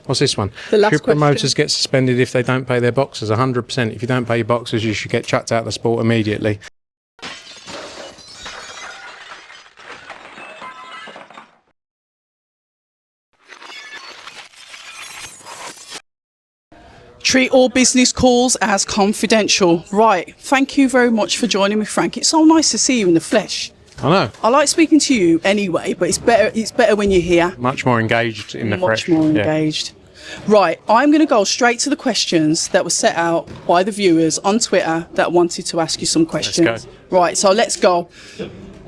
What's this one? The last Should question. promoters get suspended if they don't pay their boxers? 100%. If you don't pay your boxers, you should get chucked out of the sport immediately. Treat all business calls as confidential. Right. Thank you very much for joining me, Frank. It's so nice to see you in the flesh. I know. I like speaking to you anyway, but it's better when you're here. Much more engaged in the Much fresh. more engaged. Right, I'm going to go straight to the questions that were set out by the viewers on Twitter that wanted to ask you some questions. Let's go. Right, so let's go.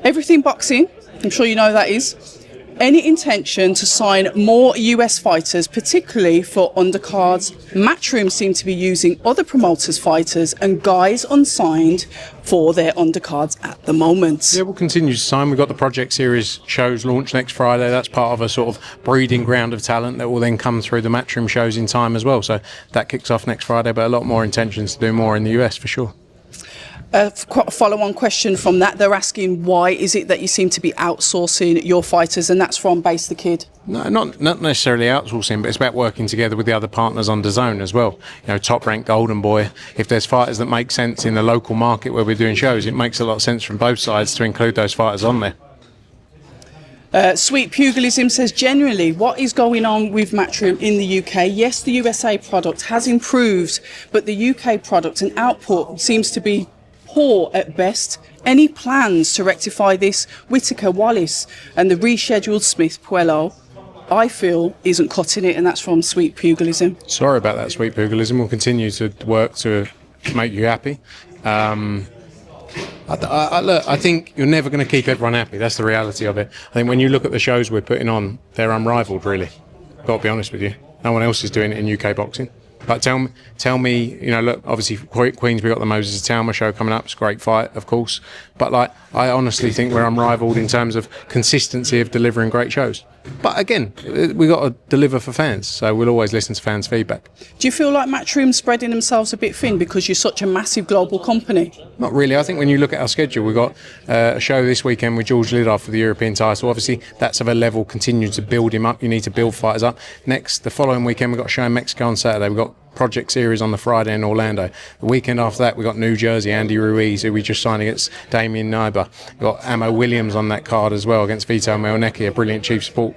Everything boxing, I'm sure you know who that is. Any intention to sign more US fighters, particularly for undercards? Matchroom seem to be using other promoters' fighters and guys unsigned for their undercards at the moment. Yeah, we'll continue to sign. We've got the Project Series shows launch next Friday. That's part of a sort of breeding ground of talent that will then come through the Matchroom shows in time as well. So that kicks off next Friday, but a lot more intentions to do more in the US for sure. A follow-on question from that, they're asking why is it that you seem to be outsourcing your fighters, and that's from Base the Kid. No, not necessarily outsourcing, but it's about working together with the other partners on DAZN as well. You know, Top Rank, Golden Boy. If there's fighters that make sense in the local market where we're doing shows, it makes a lot of sense from both sides to include those fighters on there. Sweet Pugilism says, generally, what is going on with Matchroom in the UK? Yes, the USA product has improved, but the UK product and output seems to be poor at best. Any plans to rectify this? Whitaker, Wallace and the rescheduled Smith Puello, I feel, isn't cutting it, and that's from Sweet Pugilism. Sorry about that, Sweet Pugilism. We'll continue to work to make you happy. I think you're never going to keep everyone happy. That's the reality of it. I think when you look at the shows we're putting on, they're unrivaled, really. Got to be honest with you. No one else is doing it in UK boxing. But tell me, you know, look, obviously Queens, we got the Moses Talma show coming up. It's a great fight, of course. But like, I honestly think we're unrivaled in terms of consistency of delivering great shows. But again, we got to deliver for fans, so we'll always listen to fans' feedback. Do you feel like Matchroom's spreading themselves a bit thin because you're such a massive global company? Not really. I think when you look at our schedule, we've got a show this weekend with George Lidar for the European title. Obviously, that's of a level, continue to build him up. You need to build fighters up. Next, the following weekend, we've got a show in Mexico on Saturday. We've got Project Series on the Friday in Orlando. The weekend after that, we've got New Jersey, Andy Ruiz, who we just signed against Damien Nyber. We've got Amo Williams on that card as well against Vito Melnecki, a brilliant chief support.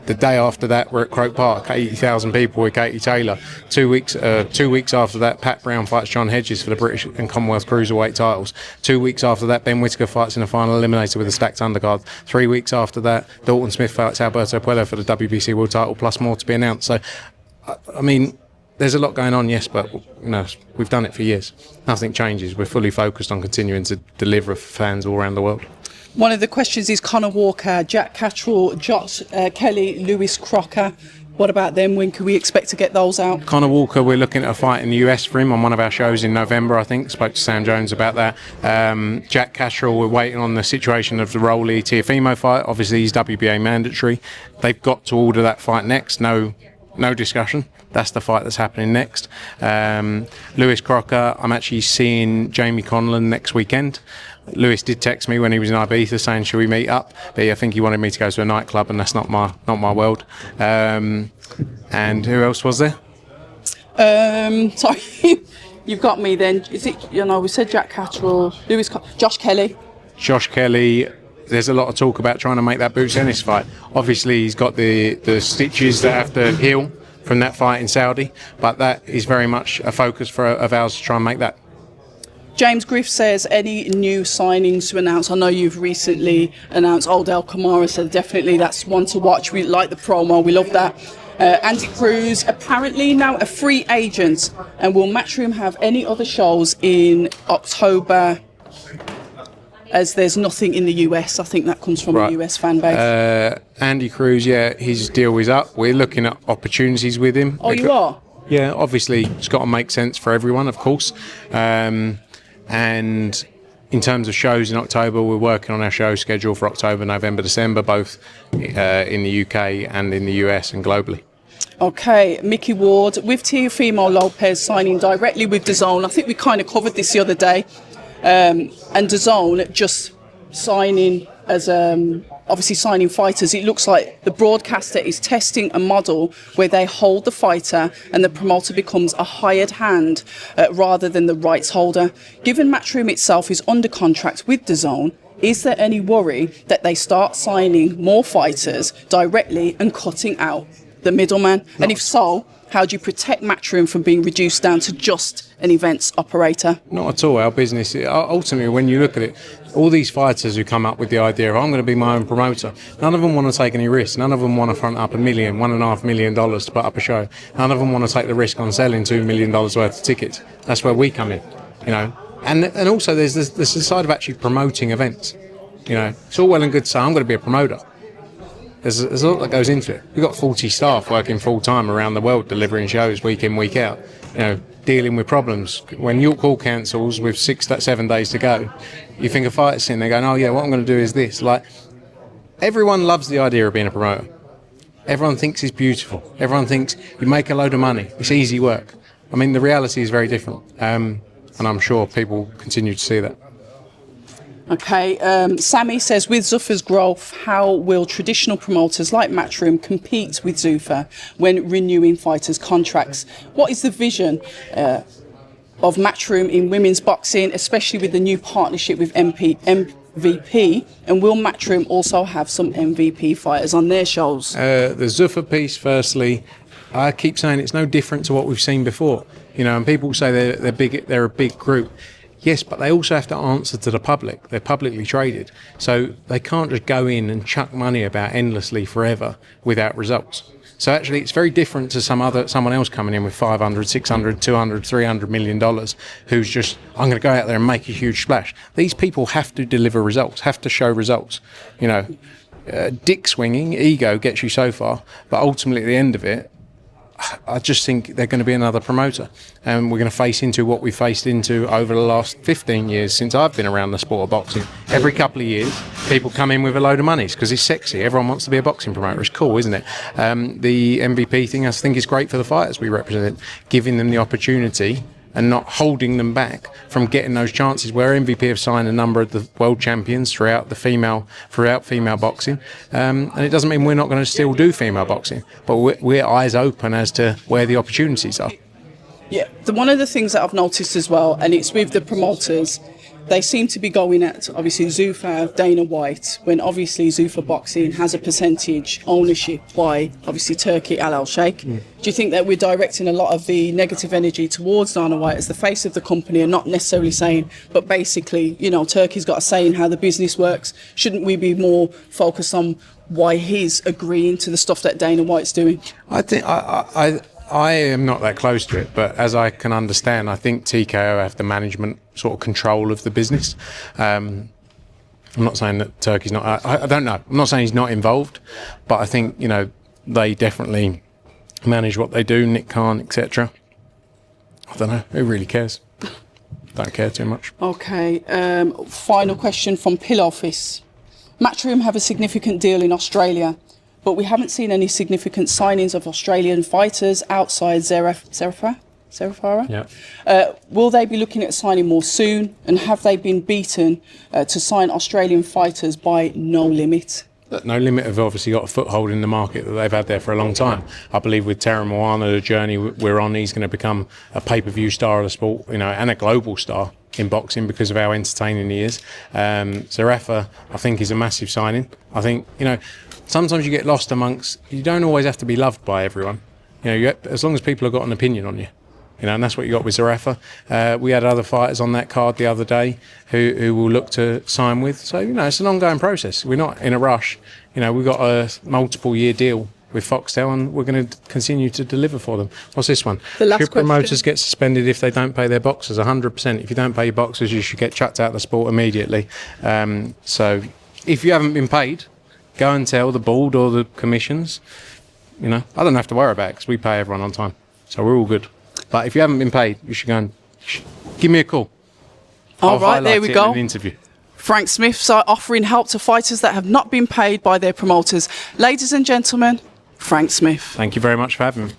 The day after that, we're at Croke Park, 80,000 people with Katie Taylor. 2 weeks after that, Pat Brown fights John Hedges for the British and Commonwealth Cruiserweight titles. 2 weeks after that, Ben Whitaker fights in the final eliminator with a stacked undercard. 3 weeks after that, Dalton Smith fights Alberto Puello for the WBC World title, plus more to be announced. So, I mean, there's a lot going on, yes, but you know, we've done it for years. Nothing changes. We're fully focused on continuing to deliver for fans all around the world. One of the questions is Conor Walker, Jack Catterall, Josh Kelly, Lewis Crocker. What about them? When can we expect to get those out? Conor Walker, we're looking at a fight in the US for him on one of our shows in November, I think. Spoke to Sam Jones about that. Jack Catterall, we're waiting on the situation of the Rowley Teofimo fight. Obviously, he's WBA mandatory. They've got to order that fight next. No discussion. That's the fight that's happening next. Lewis Crocker, I'm actually seeing Jamie Conlon next weekend. Lewis did text me when he was in Ibiza saying, "Shall we meet up?" But I think he wanted me to go to a nightclub, and that's not my world. And who else was there? Sorry, you've got me. Then is it? You know, we said Jack Catterall, Josh Kelly. Josh Kelly. There's a lot of talk about trying to make that Boots Ennis fight. Obviously, he's got the stitches that have to heal from that fight in Saudi, but that is very much a focus of ours to try and make that. James Griff says, any new signings to announce? I know you've recently announced Odell Kamara, so definitely that's one to watch. We like the promo, we love that. Andy Cruz, apparently now a free agent, and will Matchroom have any other shows in October? As there's nothing in the US. I think that comes from the US fan base. Andy Cruz, yeah, his deal is up. We're looking at opportunities with him. Oh, you are? Yeah, obviously it's got to make sense for everyone, of course. And in terms of shows in October, we're working on our show schedule for October, November, December, both in the UK and in the US and globally. Okay, Mickey Ward, with Teofimo Lopez signing directly with DAZN. I think we kind of covered this the other day. And DAZN just signing as obviously signing fighters, it looks like the broadcaster is testing a model where they hold the fighter and the promoter becomes a hired hand rather than the rights holder. Given Matchroom itself is under contract with DAZN, is there any worry that they start signing more fighters directly and cutting out the middleman? And if so, how do you protect Matchroom from being reduced down to just an events operator? Not at all. Our business, ultimately, when you look at it, all these fighters who come up with the idea of, I'm going to be my own promoter, none of them want to take any risks. None of them want to front up $1.5 million to put up a show. None of them want to take the risk on selling $2 million worth of tickets. That's where we come in, you know. And also there's the side of actually promoting events. You know, it's all well and good to say, I'm going to be a promoter. There's a lot that goes into it. We've got 40 staff working full time around the world, delivering shows week in, week out. You know, dealing with problems. When York Hall cancels with 7 days to go, you think a fighter's sitting there going, oh yeah, what I'm going to do is this. Like, everyone loves the idea of being a promoter. Everyone thinks it's beautiful. Everyone thinks you make a load of money. It's easy work. I mean, the reality is very different. And I'm sure people continue to see that. Okay, Sammy says, with Zuffa's growth, how will traditional promoters like Matchroom compete with Zuffa when renewing fighters' contracts? What is the vision of Matchroom in women's boxing, especially with the new partnership with MVP? And will Matchroom also have some MVP fighters on their shows? The Zuffa piece, firstly, I keep saying it's no different to what we've seen before. You know, and people say they're big. They're a big group. Yes, but they also have to answer to the public. They're publicly traded. So they can't just go in and chuck money about endlessly forever without results. So actually it's very different to someone else coming in with 500, 600, 200, 300 million dollars who's just, I'm going to go out there and make a huge splash. These people have to deliver results, have to show results. You know, dick swinging, ego gets you so far, but ultimately at the end of it, I just think they're going to be another promoter, and we're going to face into what we faced into over the last 15 years since I've been around the sport of boxing. Every couple of years, people come in with a load of money because it's sexy. Everyone wants to be a boxing promoter. It's cool, isn't it? The MVP thing, I think, is great for the fighters we represent, giving them the opportunity and not holding them back from getting those chances, where MVP have signed a number of the world champions throughout female boxing. And it doesn't mean we're not going to still do female boxing, but we're eyes open as to where the opportunities are. Yeah, one of the things that I've noticed as well, and it's with the promoters, they seem to be going at, obviously, Zuffa, Dana White, when obviously Zuffa Boxing has a percentage ownership by, obviously, Turkey Al Sheikh. Do you think that we're directing a lot of the negative energy towards Dana White as the face of the company, and not necessarily saying, but basically, you know, Turkey's got a say in how the business works? Shouldn't we be more focused on why he's agreeing to the stuff that Dana White's doing? I think I am not that close to it, but as I can understand, I think TKO have the management sort of control of the business. I'm not saying that Turkey's not, I don't know. I'm not saying he's not involved, but I think, you know, they definitely manage what they do, Nick Khan, etc. I don't know. Who really cares? Don't care too much. Okay. Final question from Pill Office. Matchroom have a significant deal in Australia, but we haven't seen any significant signings of Australian fighters outside Zarafara? Yeah. Will they be looking at signing more soon? And have they been beaten to sign Australian fighters by No Limit? No Limit have obviously got a foothold in the market that they've had there for a long time. I believe with Terra Moana, the journey we're on, he's going to become a pay-per-view star of the sport, you know, and a global star in boxing because of how entertaining he is. Zarafa, I think, is a massive signing. I think, you know, sometimes you get lost amongst, you don't always have to be loved by everyone. You know, as long as people have got an opinion on you. You know, and that's what you got with Zarafa. We had other fighters on that card the other day who we'll look to sign with. So, you know, it's an ongoing process. We're not in a rush. You know, we've got a multiple-year deal with Foxtel, and we're going to continue to deliver for them. What's this one? Should promoters get suspended if they don't pay their boxers? 100%. If you don't pay your boxers, you should get chucked out of the sport immediately. So, if you haven't been paid, go and tell the board or the commissions. You know, I don't have to worry about it because we pay everyone on time. So we're all good. But if you haven't been paid, you should go and give me a call. All right, there we go. In an interview. Frank Smith's offering help to fighters that have not been paid by their promoters. Ladies and gentlemen, Frank Smith. Thank you very much for having me.